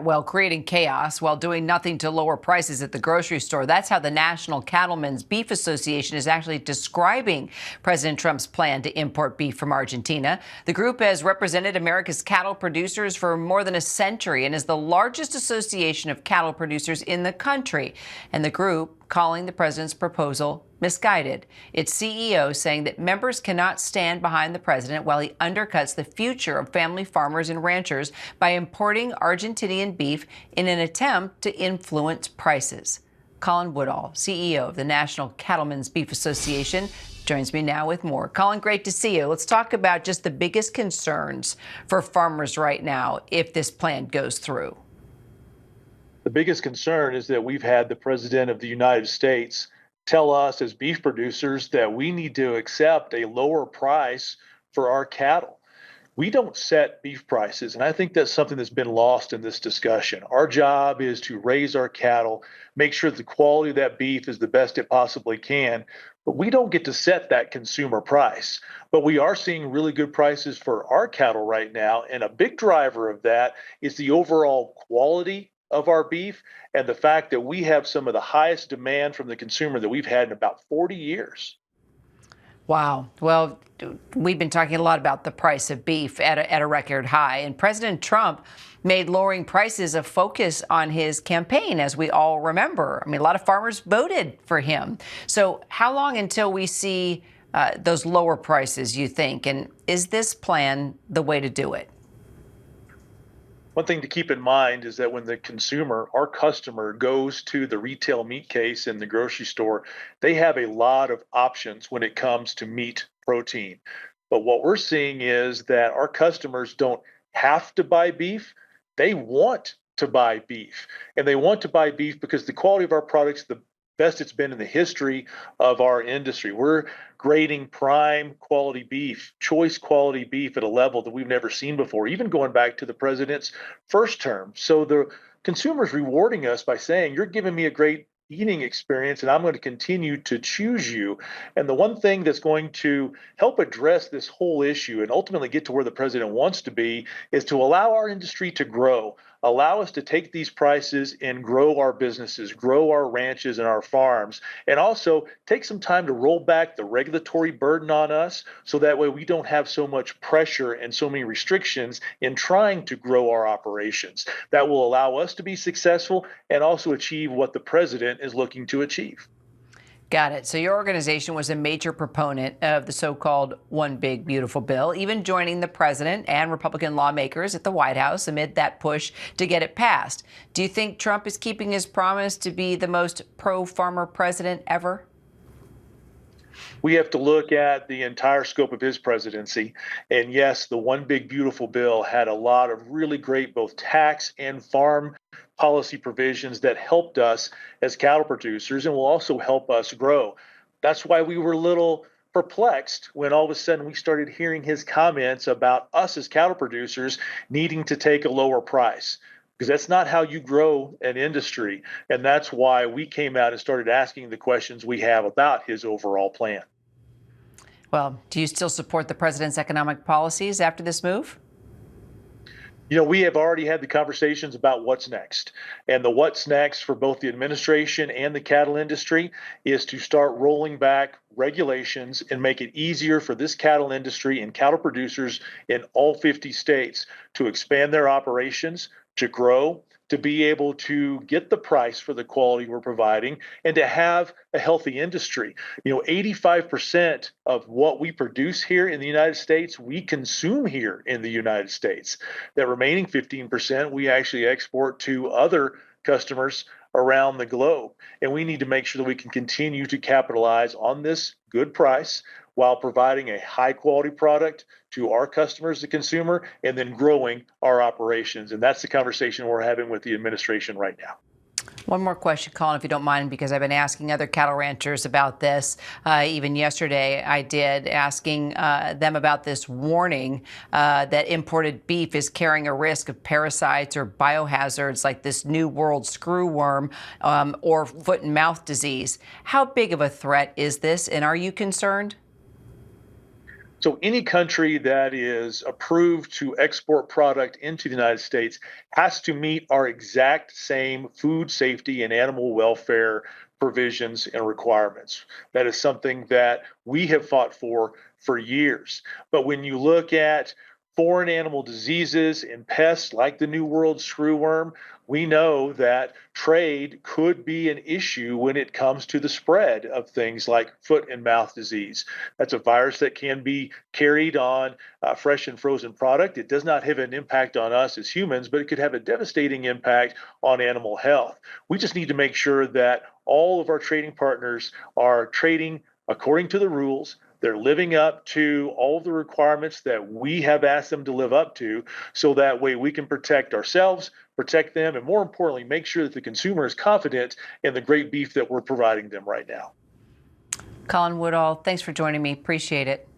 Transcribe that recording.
Well, creating chaos while doing nothing to lower prices at the grocery store. That's how the National Cattlemen's Beef Association is actually describing President Trump's plan to import beef from Argentina. The group has represented America's cattle producers for more than a century and is the largest association of cattle producers in the country. And the group calling the president's proposal misguided. Its CEO saying that members cannot stand behind the president while he undercuts the future of family farmers and ranchers by importing Argentinian beef in an attempt to influence prices. Colin Woodall, CEO of the National Cattlemen's Beef Association, joins me now with more. Colin, great to see you. Let's talk about just the biggest concerns for farmers right now if this plan goes through. The biggest concern is that we've had the President of the United States tell us as beef producers that we need to accept a lower price for our cattle. We don't set beef prices, and I think that's something that's been lost in this discussion. Our job is to raise our cattle, make sure the quality of that beef is the best it possibly can, but we don't get to set that consumer price. But we are seeing really good prices for our cattle right now, and a big driver of that is the overall quality of our beef and the fact that we have some of the highest demand from the consumer that we've had in about 40 years. Wow. Well, we've been talking a lot about the price of beef at a record high, and President Trump made lowering prices a focus on his campaign, as we all remember. I mean, a lot of farmers voted for him. So how long until we see those lower prices, you think? And is this plan the way to do it? One thing to keep in mind is that when the consumer, our customer, goes to the retail meat case in the grocery store, they have a lot of options when it comes to meat protein. But what we're seeing is that our customers don't have to buy beef. They want to buy beef. And they want to buy beef because the quality of our products, the best it's been in the history of our industry. We're grading prime quality beef, choice quality beef at a level that we've never seen before, even going back to the president's first term. So the consumer's rewarding us by saying, you're giving me a great eating experience and I'm going to continue to choose you. And the one thing that's going to help address this whole issue and ultimately get to where the president wants to be is to allow our industry to grow, allow us to take these prices and grow our businesses, grow our ranches and our farms, and also take some time to roll back the regulatory burden on us so that way we don't have so much pressure and so many restrictions in trying to grow our operations. That will allow us to be successful and also achieve what the president is looking to achieve. Got it. So your organization was a major proponent of the so-called One Big Beautiful Bill, even joining the president and Republican lawmakers at the White House amid that push to get it passed. Do you think Trump is keeping his promise to be the most pro-farmer president ever? We have to look at the entire scope of his presidency. And yes, the One Big Beautiful Bill had a lot of really great both tax and farm policy provisions that helped us as cattle producers and will also help us grow. That's why we were a little perplexed when all of a sudden we started hearing his comments about us as cattle producers needing to take a lower price, because that's not how you grow an industry. And that's why we came out and started asking the questions we have about his overall plan. Well, do you still support the president's economic policies after this move? You know, we have already had the conversations about what's next. And the what's next for both the administration and the cattle industry is to start rolling back regulations and make it easier for this cattle industry and cattle producers in all 50 states to expand their operations, to grow, to be able to get the price for the quality we're providing, and to have a healthy industry. You know, 85% of what we produce here in the United States, we consume here in the United States. That remaining 15%, we actually export to other customers around the globe. And we need to make sure that we can continue to capitalize on this good price while providing a high quality product to our customers, the consumer, and then growing our operations. And that's the conversation we're having with the administration right now. One more question, Colin, if you don't mind, because I've been asking other cattle ranchers about this. Even yesterday, I did, asking them about this warning that imported beef is carrying a risk of parasites or biohazards like this New World screwworm or foot and mouth disease. How big of a threat is this, and are you concerned? So any country that is approved to export product into the United States has to meet our exact same food safety and animal welfare provisions and requirements. That is something that we have fought for years. But when you look at foreign animal diseases and pests like the New World screwworm, we know that trade could be an issue when it comes to the spread of things like foot and mouth disease. That's a virus that can be carried on fresh and frozen product. It does not have an impact on us as humans, but it could have a devastating impact on animal health. We just need to make sure that all of our trading partners are trading according to the rules. They're living up to all of the requirements that we have asked them to live up to, so that way we can protect ourselves, protect them, and more importantly, make sure that the consumer is confident in the great beef that we're providing them right now. Colin Woodall, thanks for joining me. Appreciate it.